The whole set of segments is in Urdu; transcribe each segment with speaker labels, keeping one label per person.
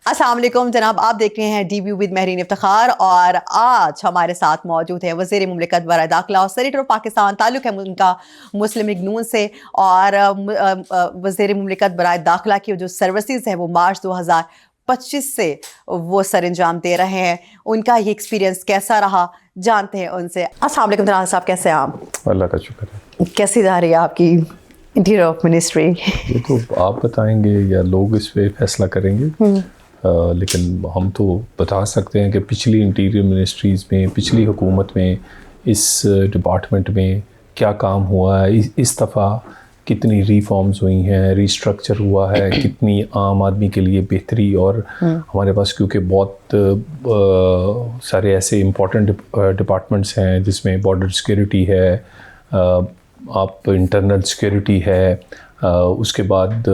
Speaker 1: السلام علیکم جناب، آپ دیکھ رہے ہیں D V with Mehreen Iftikhar, اور آج ہمارے ساتھ موجود ہے وزیر مملکت برائے داخلہ اور سینیٹر پاکستان، تعلق ہے ان کا مسلم لیگ نون سے، اور وزیر مملکت برائے داخلہ کی جو سروسز ہے وہ مارچ 2025 سے وہ سر انجام دے رہے ہیں. ان کا یہ ایکسپیرینس کیسا رہا جانتے ہیں ان سے. السلام علیکم جناب صاحب، کیسے ہیں آپ؟
Speaker 2: اللہ کا شکر ہے.
Speaker 1: کیسی جا رہی ہے آپ کی انٹیریئر آف منسٹری؟
Speaker 2: یہ تو آپ بتائیں گے یا لوگ اس پہ فیصلہ کریں گے، لیکن ہم تو بتا سکتے ہیں کہ پچھلی انٹیریئر منسٹریز میں، پچھلی حکومت میں، اس ڈپارٹمنٹ میں کیا کام ہوا ہے، اس دفعہ کتنی ریفارمز ہوئی ہیں، ریسٹرکچر ہوا ہے، کتنی عام آدمی کے لیے بہتری. اور ہمارے پاس کیونکہ بہت سارے ایسے امپورٹنٹ ڈپارٹمنٹس ہیں جس میں بارڈر سیکیورٹی ہے، آپ انٹرنل سیکیورٹی ہے، اس کے بعد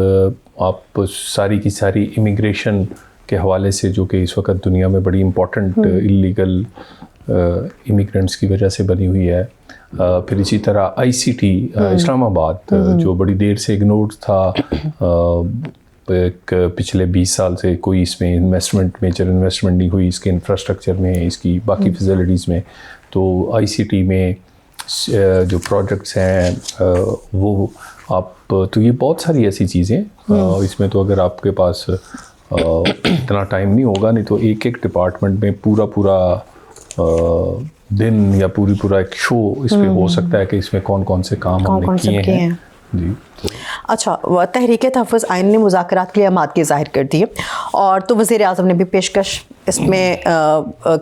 Speaker 2: آپ ساری کی ساری امیگریشن کے حوالے سے جو کہ اس وقت دنیا میں بڑی امپورٹنٹ اللیگل امیگرینٹس کی وجہ سے بنی ہوئی ہے. پھر اسی طرح آئی سی ٹی اسلام آباد جو بڑی دیر سے اگنورڈ تھا، ایک پچھلے 20 سال سے کوئی اس میں انویسٹمنٹ، میجر انویسٹمنٹ نہیں ہوئی اس کے انفراسٹرکچر میں، اس کی باقی فیسلٹیز میں. تو آئی سی ٹی میں جو پروجیکٹس ہیں وہ آپ، تو یہ بہت ساری ایسی چیزیں اس میں، تو اگر آپ کے پاس اتنا ٹائم نہیں ہوگا، نہیں تو ایک ایک ڈپارٹمنٹ میں پورا دن یا پورا ایک شو اس پہ ہو سکتا ہے کہ اس میں کون کون سے کام ہم نے کیے ہیں. جی.
Speaker 1: اچھا، تحریک تحفظ آئین نے مذاکرات کے لیے آمادگی ظاہر کر دی ہے، اور تو وزیر اعظم نے بھی پیشکش اس میں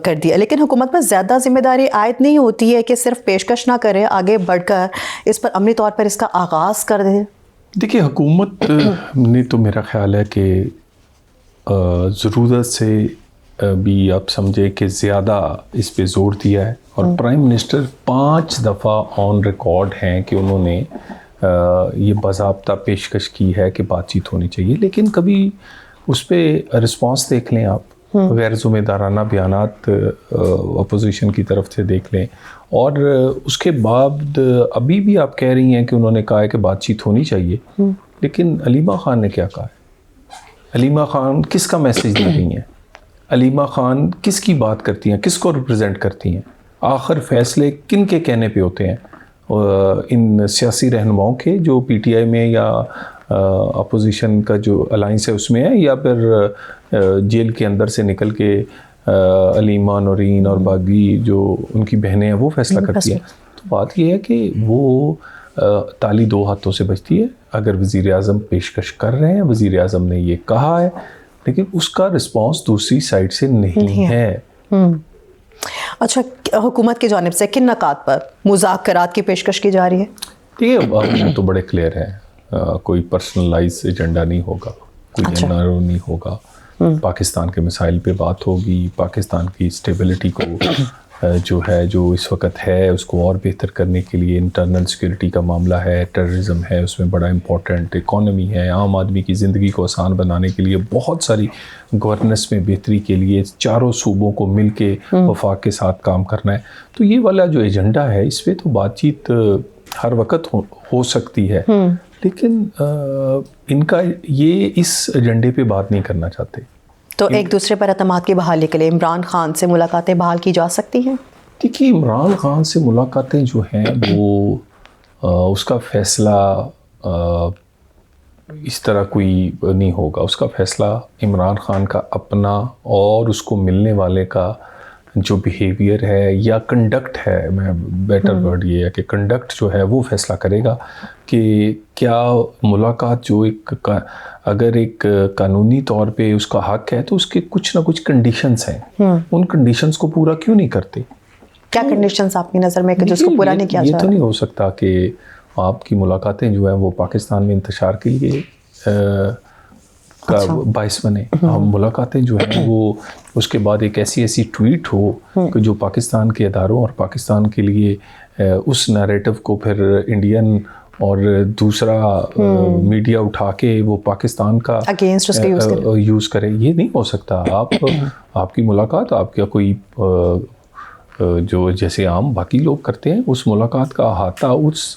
Speaker 1: کر دیا، لیکن حکومت پر زیادہ ذمہ داری عائد نہیں ہوتی ہے کہ صرف پیشکش نہ کرے، آگے بڑھ کر اس پر عملی طور پر اس کا آغاز کر دے؟
Speaker 2: دیکھیے، حکومت نے تو میرا خیال ہے کہ ضرورت سے بھی آپ سمجھے کہ زیادہ اس پہ زور دیا ہے، اور پرائم منسٹر 5 دفعہ آن ریکارڈ ہیں کہ انہوں نے یہ باضابطہ پیشکش کی ہے کہ بات چیت ہونی چاہیے، لیکن کبھی اس پہ رسپانس دیکھ لیں آپ، غیر ذمہ دارانہ بیانات اپوزیشن کی طرف سے دیکھ لیں، اور اس کے بعد ابھی بھی آپ کہہ رہی ہیں کہ انہوں نے کہا ہے کہ بات چیت ہونی چاہیے، لیکن علیمہ خان نے کیا کہا ہے؟ علیمہ خان کس کا میسیج دے رہی ہیں؟ علیمہ خان کس کی بات کرتی ہیں، کس کو ریپرزینٹ کرتی ہیں؟ آخر فیصلے کن کے کہنے پہ ہوتے ہیں؟ ان سیاسی رہنماؤں کے جو پی ٹی آئی میں یا اپوزیشن کا جو الائنس ہے اس میں ہے، یا پھر جیل کے اندر سے نکل کے علیمہ، نورین اور باقی جو ان کی بہنیں ہیں وہ فیصلہ کرتی ہیں؟ تو بات یہ ہے کہ وہ تالی 2 ہاتھوں سے بجتی ہے. اگر وزیر اعظم پیشکش کر رہے ہیں، وزیر اعظم نے یہ کہا ہے، لیکن اس کا رسپانس دوسری سائڈ سے نہیں ہے.
Speaker 1: اچھا، حکومت کی جانب سے کن نکات پر مذاکرات کی پیشکش کی جا رہی ہے؟
Speaker 2: یہ تو بڑے کلیئر ہے، کوئی پرسنلائز ایجنڈا نہیں ہوگا، کوئی این آر او نہیں ہوگا. پاکستان کے مسائل پہ بات ہوگی، پاکستان کی اسٹیبلٹی کو جو ہے، جو اس وقت ہے، اس کو اور بہتر کرنے کے لیے انٹرنل سیکیورٹی کا معاملہ ہے، ٹیررزم ہے اس میں بڑا امپورٹنٹ، اکانومی ہے، عام آدمی کی زندگی کو آسان بنانے کے لیے، بہت ساری گورننس میں بہتری کے لیے چاروں صوبوں کو مل کے وفاق کے ساتھ کام کرنا ہے. تو یہ والا جو ایجنڈا ہے اس پہ تو بات چیت ہر وقت ہو سکتی ہے، لیکن ان کا یہ اس ایجنڈے پہ بات نہیں کرنا چاہتے.
Speaker 1: تو ایک دوسرے پر اعتماد کی بحالی کے لیے عمران خان سے ملاقاتیں بحال کی جا سکتی ہیں؟
Speaker 2: دیکھیے، عمران خان سے ملاقاتیں جو ہیں وہ اس کا فیصلہ اس طرح کوئی نہیں ہوگا. اس کا فیصلہ عمران خان کا اپنا اور اس کو ملنے والے کا جو بیہیویئر ہے یا کنڈکٹ ہے، میں بیٹر ورڈ یہ ہے کہ کنڈکٹ جو ہے وہ فیصلہ کرے گا کہ کیا ملاقات جو اگر ایک قانونی طور پہ اس کا حق ہے تو اس کے کچھ نہ کچھ کنڈیشنز ہیں، ان کنڈیشنز کو پورا کیوں نہیں کرتے؟
Speaker 1: کیا کنڈیشنز آپ کی نظر میں کہ جس کو پورا نہیں کیا جا رہا؟
Speaker 2: یہ تو نہیں ہو سکتا کہ آپ کی ملاقاتیں جو ہیں وہ پاکستان میں انتشار کے لیے کا باعث بنے. ملاقاتیں جو ہیں وہ اس کے بعد ایک ایسی ٹویٹ ہو کہ جو پاکستان کے اداروں اور پاکستان کے لیے اس نیریٹو کو پھر انڈین اور دوسرا میڈیا اٹھا کے وہ پاکستان کا یوز کرے. یہ نہیں ہو سکتا. آپ کی ملاقات، آپ کا کوئی جو جیسے عام باقی لوگ کرتے ہیں، اس ملاقات کا احاطہ اس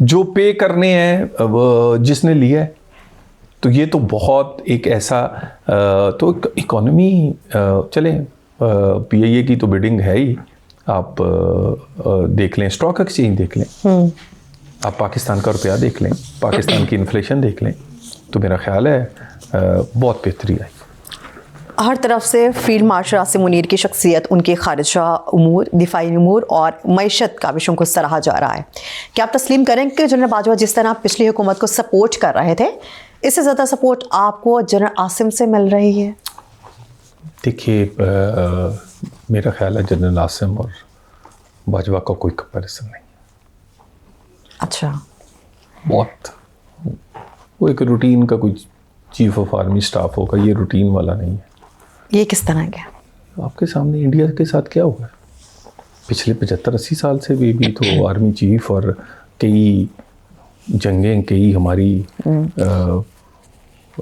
Speaker 2: جو پے کرنے ہیں جس نے لیا ہے. تو یہ تو بہت ایک ایسا تو اکانومی چلیں PIA کی تو بڈنگ ہے ہی. آپ دیکھ لیں اسٹاک ایکسچینج دیکھ لیں, آپ پاکستان کا روپیہ دیکھ لیں, پاکستان کی انفلیشن دیکھ لیں, تو میرا خیال ہے بہت بہتری آئی.
Speaker 1: ہر طرف سے فیلڈ مارشل عاصم منیر کی شخصیت, ان کے خارجہ امور, دفاعی امور اور معیشت کاوشوں کو سراہا جا رہا ہے. کیا آپ تسلیم کریں کہ جنرل باجوہ جس طرح پچھلی حکومت کو سپورٹ کر رہے تھے, اس سے زیادہ سپورٹ آپ کو جنرل عاصم سے مل رہی ہے؟
Speaker 2: دیکھیے میرا خیال ہے جنرل عاصم اور باجوہ کا کوئی کمپیریزن نہیں.
Speaker 1: اچھا,
Speaker 2: بہت وہ ایک روٹین کا کوئی چیف آف آرمی اسٹاف ہوگا, یہ روٹین والا نہیں ہے.
Speaker 1: یہ کس طرح کیا؟
Speaker 2: آپ کے سامنے انڈیا کے ساتھ کیا ہوا ہے پچھلے 75-80 سال سے بھی تو آرمی چیف اور کئی جنگیں کئی ہماری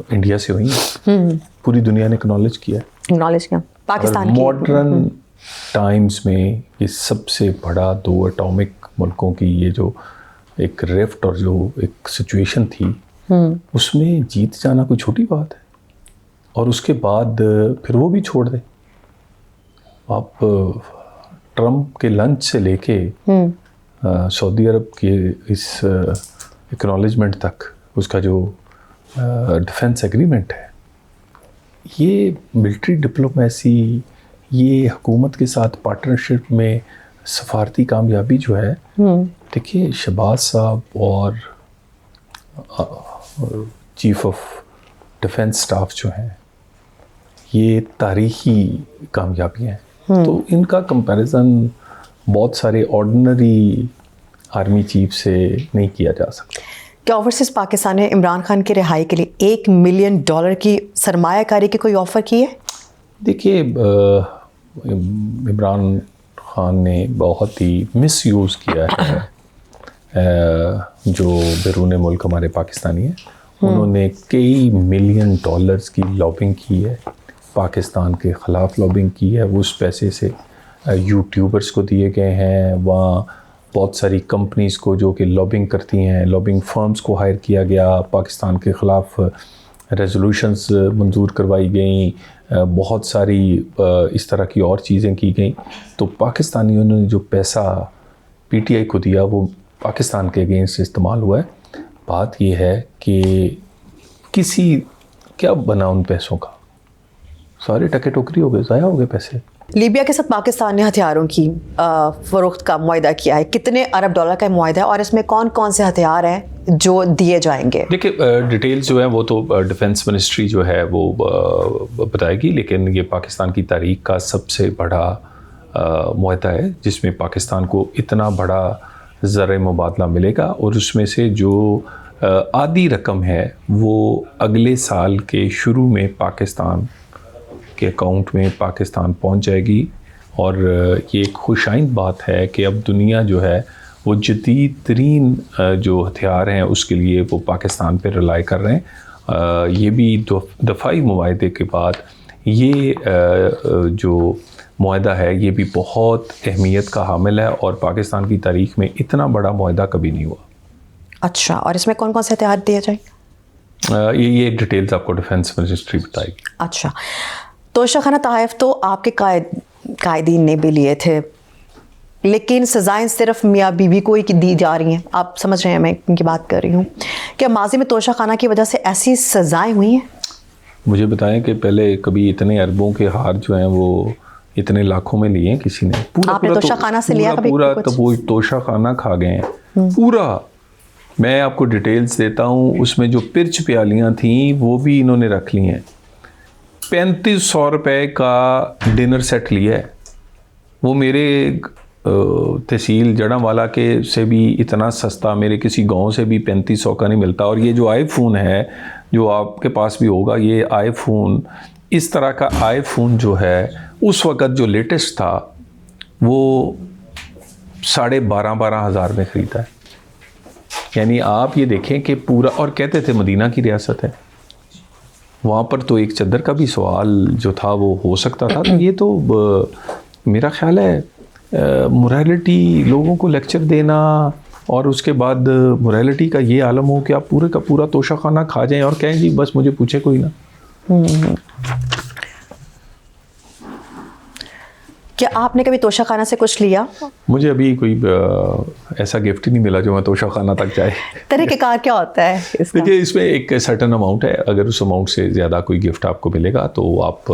Speaker 2: انڈیا سے ہوئی ہیں, پوری دنیا نے اکنالج کیا ہے.
Speaker 1: پاکستان کی
Speaker 2: ماڈرن ٹائمز میں یہ سب سے بڑا 2 اٹامک ملکوں کی یہ جو ایک ریفٹ اور جو ایک سچویشن تھی, اس میں جیت جانا کوئی چھوٹی بات ہے. اور اس کے بعد پھر وہ بھی چھوڑ دیں. آپ ٹرمپ کے لنچ سے لے کے سعودی عرب کے اس اکنالجمنٹ تک, اس کا جو ڈیفنس ایگریمنٹ ہے, یہ ملٹری ڈپلومیسی, یہ حکومت کے ساتھ پارٹنرشپ میں سفارتی کامیابی جو ہے, دیکھیے شہباز صاحب اور چیف آف ڈیفنس سٹاف جو ہیں, یہ تاریخی کامیابیاں ہیں. تو ان کا کمپیریزن بہت سارے آرڈنری آرمی چیف سے نہیں کیا جا سکتا.
Speaker 1: کیا اوورسیز پاکستان نے عمران خان کی رہائی کے لیے $1 ملین کی سرمایہ کاری کی کوئی آفر کی ہے؟
Speaker 2: دیکھیے عمران خان نے بہت ہی مس یوز کیا ہے جو بیرون ملک ہمارے پاکستانی ہیں. انہوں نے کئی $1 ملین کی لابنگ کی ہے, پاکستان کے خلاف لابنگ کی ہے. وہ اس پیسے سے یوٹیوبرز کو دیے گئے ہیں, وہاں بہت ساری کمپنیز کو جو کہ لابنگ کرتی ہیں, لابنگ فرمز کو ہائر کیا گیا, پاکستان کے خلاف ریزولوشنز منظور کروائی گئیں, بہت ساری اس طرح کی اور چیزیں کی گئیں. تو پاکستانیوں نے جو پیسہ PTI کو دیا وہ پاکستان کے اگینسٹ استعمال ہوا ہے. بات یہ ہے کہ کسی کیا بنا ان پیسوں کا, سارے ٹکے ٹوکری ہو گئے, ضائع ہو گئے پیسے.
Speaker 1: لیبیا کے ساتھ پاکستان نے ہتھیاروں کی فروخت کا معاہدہ کیا ہے, کتنے ارب ڈالر کا معاہدہ ہے, اور اس میں کون کون سے ہتھیار ہیں جو دیے جائیں گے؟
Speaker 2: دیکھیے ڈیٹیلز جو ہیں وہ تو ڈیفنس منسٹری جو ہے وہ بتائے گی, لیکن یہ پاکستان کی تاریخ کا سب سے بڑا معاہدہ ہے جس میں پاکستان کو اتنا بڑا زر مبادلہ ملے گا, اور اس میں سے جو آدھی رقم ہے وہ اگلے سال کے شروع میں پاکستان کے اکاؤنٹ میں پاکستان پہنچ جائے گی. اور یہ ایک خوش آئند بات ہے کہ اب دنیا جو ہے وہ جدید ترین جو ہتھیار ہیں اس کے لیے وہ پاکستان پہ رلائی کر رہے ہیں. یہ بھی دفاعی معاہدے کے بعد یہ جو معاہدہ ہے یہ بھی بہت اہمیت کا حامل ہے, اور پاکستان کی تاریخ میں اتنا بڑا معاہدہ کبھی نہیں ہوا.
Speaker 1: اچھا, اور اس میں کون کون سے ہتھیار دیے جائیں گے؟
Speaker 2: یہ ڈیٹیلز آپ کو ڈیفنس منسٹری بتائے گی.
Speaker 1: اچھا, توشہ خانہ تحائف تو آپ کے قائدین نے بھی لیے تھے, لیکن سزائیں صرف میاں بیوی کو ہی دی جا رہی ہیں. آپ سمجھ رہے ہیں میں ان کی بات کر رہی ہوں. کیا ماضی میں توشہ خانہ کی وجہ سے ایسی سزائیں ہوئی ہیں؟
Speaker 2: مجھے بتائیں کہ پہلے کبھی اتنے اربوں کے ہار جو ہیں وہ اتنے لاکھوں میں لیے ہیں کسی نے؟
Speaker 1: آپ نے توشہ خانہ سے لیا کبھی؟
Speaker 2: پورا تو توشہ خانہ کھا گئے ہیں پورا. میں آپ کو ڈیٹیلز دیتا ہوں, اس میں جو پرچ پیالیاں تھیں وہ بھی انہوں نے رکھ لی ہیں. 3500 روپے کا ڈنر سیٹ لیا ہے, وہ میرے تحصیل جڑاں والا کے سے بھی اتنا سستا میرے کسی گاؤں سے بھی 3500 کا نہیں ملتا. اور یہ جو آئی فون ہے جو آپ کے پاس بھی ہوگا, یہ آئی فون, اس طرح کا آئی فون جو ہے اس وقت جو لیٹسٹ تھا وہ 12,500 میں خریدا ہے. یعنی آپ یہ دیکھیں کہ پورا, اور کہتے تھے مدینہ کی ریاست ہے, وہاں پر تو ایک چادر کا بھی سوال جو تھا وہ ہو سکتا تھا. تو یہ تو میرا خیال ہے morality, لوگوں کو لیکچر دینا اور اس کے بعد موریلٹی کا یہ عالم ہو کہ آپ پورے کا پورا توشہ خانہ کھا جائیں اور کہیں جی بس مجھے پوچھے کوئی نہ.
Speaker 1: کیا آپ نے کبھی توشہ خانہ سے کچھ لیا؟
Speaker 2: مجھے ابھی کوئی ایسا گفٹ ہی نہیں ملا جو میں توشہ خانہ تک جائے.
Speaker 1: طریقہ کار کیا ہوتا ہے اس کا؟
Speaker 2: دیکھیے اس میں ایک سرٹن اماؤنٹ ہے, اگر اس اماؤنٹ سے زیادہ کوئی گفٹ آپ کو ملے گا تو آپ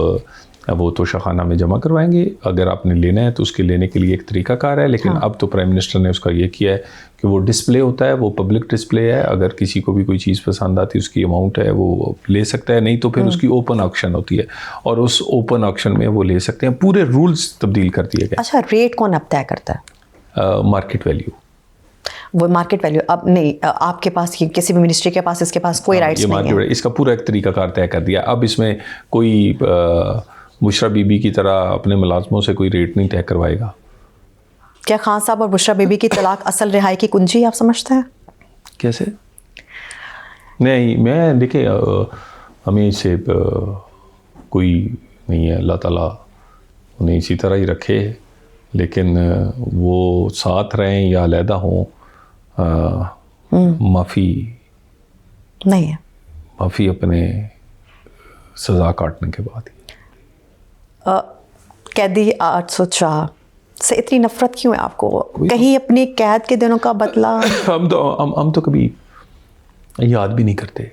Speaker 2: وہ توشہ خانہ میں جمع کروائیں گے. اگر آپ نے لینا ہے تو اس کے لینے کے لیے ایک طریقہ کار ہے, لیکن اب تو پرائم منسٹر نے اس کا یہ کیا ہے کہ وہ ڈسپلے ہوتا ہے, وہ پبلک ڈسپلے ہے. اگر کسی کو بھی کوئی چیز پسند آتی ہے, اس کی اماؤنٹ ہے, وہ لے سکتا ہے. نہیں تو پھر اس کی اوپن آکشن ہوتی ہے اور اس اوپن آکشن میں وہ لے سکتے ہیں. پورے رولز تبدیل کر دیے گئے.
Speaker 1: اچھا, ریٹ کون اب طے کرتا ہے؟
Speaker 2: Market value.
Speaker 1: وہ مارکیٹ ویلیو اب نہیں, آپ کے پاس کسی بھی منسٹری کے پاس اس کے پاس کوئی رائٹس نہیں ہے.
Speaker 2: اس کا پورا ایک طریقہ کار طے کر دیا. اب اس میں کوئی بشرا بی بی کی طرح اپنے ملازموں سے کوئی ریٹ نہیں طے کروائے گا.
Speaker 1: کیا خان صاحب اور بشرا بی بی کی طلاق اصل رہائی کی کنجی آپ سمجھتے ہیں؟
Speaker 2: کیسے؟ نہیں, میں دیکھیں ہمیں سے کوئی نہیں ہے, اللہ تعالیٰ انہیں اسی طرح ہی رکھے, لیکن وہ ساتھ رہیں یا علیحدہ ہوں, معافی
Speaker 1: نہیں ہے.
Speaker 2: معافی اپنے سزا کاٹنے کے بعد.
Speaker 1: قیدی 804 سے اتنی نفرت کیوں ہے آپ کو؟ کہیں اپنی قید کے دنوں کا بدلہ؟
Speaker 2: ہم تو کبھی یاد بھی نہیں کرتے,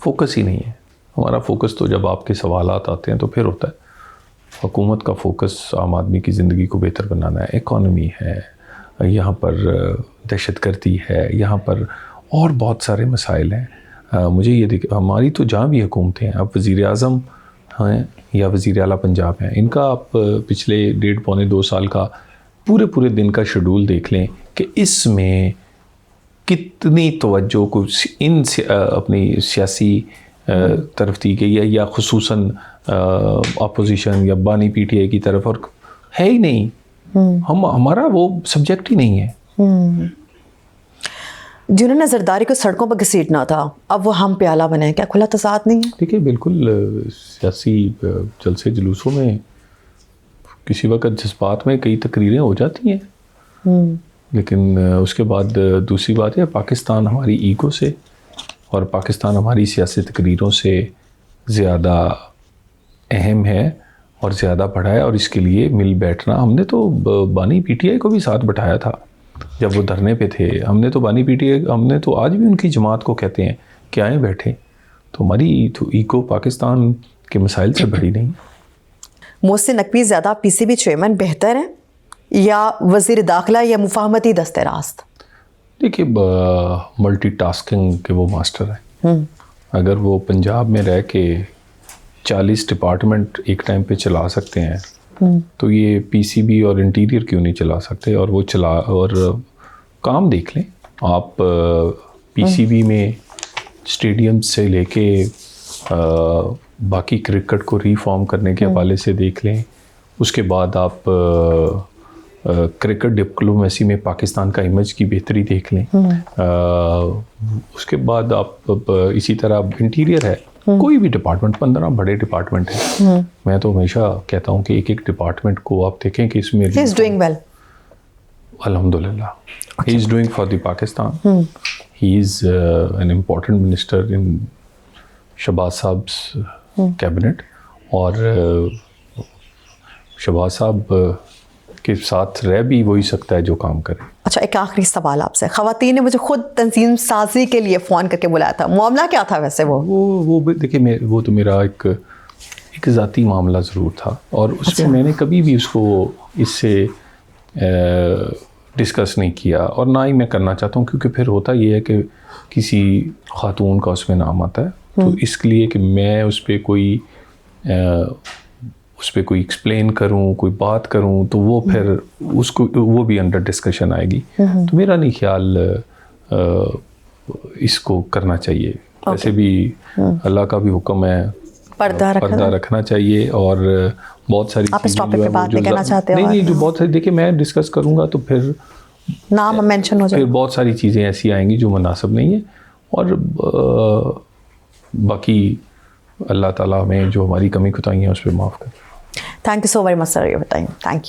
Speaker 2: فوکس ہی نہیں ہے ہمارا. فوکس تو جب آپ کے سوالات آتے ہیں تو پھر ہوتا ہے. حکومت کا فوکس عام آدمی کی زندگی کو بہتر بنانا ہے. اکانومی ہے, یہاں پر دہشت گردی ہے, یہاں پر اور بہت سارے مسائل ہیں. مجھے یہ ہماری تو جہاں بھی حکومتیں ہیں, اب وزیر اعظم ہیں یا وزیر اعلیٰ پنجاب ہیں, ان کا آپ پچھلے 1.5-2 سال کا پورے دن کا شیڈول دیکھ لیں کہ اس میں کتنی توجہ کو ان اپنی سیاسی طرف دی گئی ہے, یا خصوصاً اپوزیشن یا بانی پی ٹی آئی کی طرف, اور ہے ہی نہیں. ہمارا وہ سبجیکٹ ہی نہیں ہے.
Speaker 1: جنہوں نے زرداری کو سڑکوں پر گھسیٹنا تھا اب وہ ہم پیالہ بنے, کیا کھلا تضاد نہیں ہے؟
Speaker 2: دیکھیے بالکل سیاسی جلسے جلوسوں میں کسی وقت جذبات میں کئی تقریریں ہو جاتی ہیں, لیکن اس کے بعد دوسری بات ہے پاکستان ہماری ایگو سے اور پاکستان ہماری سیاسی تقریروں سے زیادہ اہم ہے اور زیادہ بڑھا ہے. اور اس کے لیے مل بیٹھنا, ہم نے تو بانی پی ٹی آئی کو بھی ساتھ بٹھایا تھا جب وہ دھرنے پہ تھے. ہم نے تو بانی پی ٹی آئی, ہم نے تو آج بھی ان کی جماعت کو کہتے ہیں کہ آئیں بیٹھیں. تو ہماری تو ایگو پاکستان کے مسائل سے بڑی نہیں.
Speaker 1: محسن نقوی زیادہ پی سی بی چیئرمین بہتر ہیں یا وزیر داخلہ یا مفاہمتی دست راست؟
Speaker 2: دیکھیے ملٹی ٹاسکنگ کے وہ ماسٹر ہیں. اگر وہ پنجاب میں رہ کے 40 ڈپارٹمنٹ ایک ٹائم پہ چلا سکتے ہیں تو یہ پی سی بی اور انٹیریئر کیوں نہیں چلا سکتے؟ اور وہ اور کام دیکھ لیں آپ, پی سی بی میں اسٹیڈیم سے لے کے باقی کرکٹ کو ریفارم کرنے کے حوالے سے دیکھ لیں. اس کے بعد آپ کرکٹ ڈپلومیسی میں پاکستان کا امیج کی بہتری دیکھ لیں. اس کے بعد آپ اسی طرح انٹیریئر ہے, کوئی بھی ڈپارٹمنٹ, 15 بڑے ڈپارٹمنٹ ہیں. میں تو ہمیشہ کہتا ہوں کہ ایک ڈپارٹمنٹ کو آپ دیکھیں کہ اس میں
Speaker 1: He is doing well.
Speaker 2: الحمدللہ he is doing for the Pakistan. He is an important minister in Shahbaz صاحب کیبنٹ, اور شہباز صاحب کے ساتھ رہ بھی وہی سکتا ہے جو کام کرے.
Speaker 1: اچھا, ایک آخری سوال آپ سے. خواتین نے مجھے خود تنظیم سازی کے لیے فون کر کے بلایا تھا, معاملہ کیا تھا ویسے؟
Speaker 2: وہ دیکھیں وہ تو میرا ایک ذاتی معاملہ ضرور تھا, اور اس میں میں نے کبھی بھی اس کو اس سے ڈسکس نہیں کیا, اور نہ ہی میں کرنا چاہتا ہوں, کیونکہ پھر ہوتا یہ ہے کہ کسی خاتون کا اس میں نام آتا ہے, تو اس لیے کہ میں اس پہ کوئی ایکسپلین کروں, کوئی بات کروں, تو وہ پھر اس کو وہ بھی انڈر ڈسکشن آئے گی. تو میرا نہیں خیال اس کو کرنا چاہیے. ویسے بھی اللہ کا بھی حکم ہے پردہ رکھنا چاہیے, اور بہت ساری نہیں جو بہت ساری دیکھیں میں ڈسکس کروں گا تو پھر
Speaker 1: نام مینشن ہو جائے,
Speaker 2: پھر بہت ساری چیزیں ایسی آئیں گی جو مناسب نہیں ہیں. اور باقی اللہ تعالیٰ میں جو ہماری کمی کوتاہی ہیں اس پہ معاف کریں.
Speaker 1: Thank you so very much sir, your time. Thank you.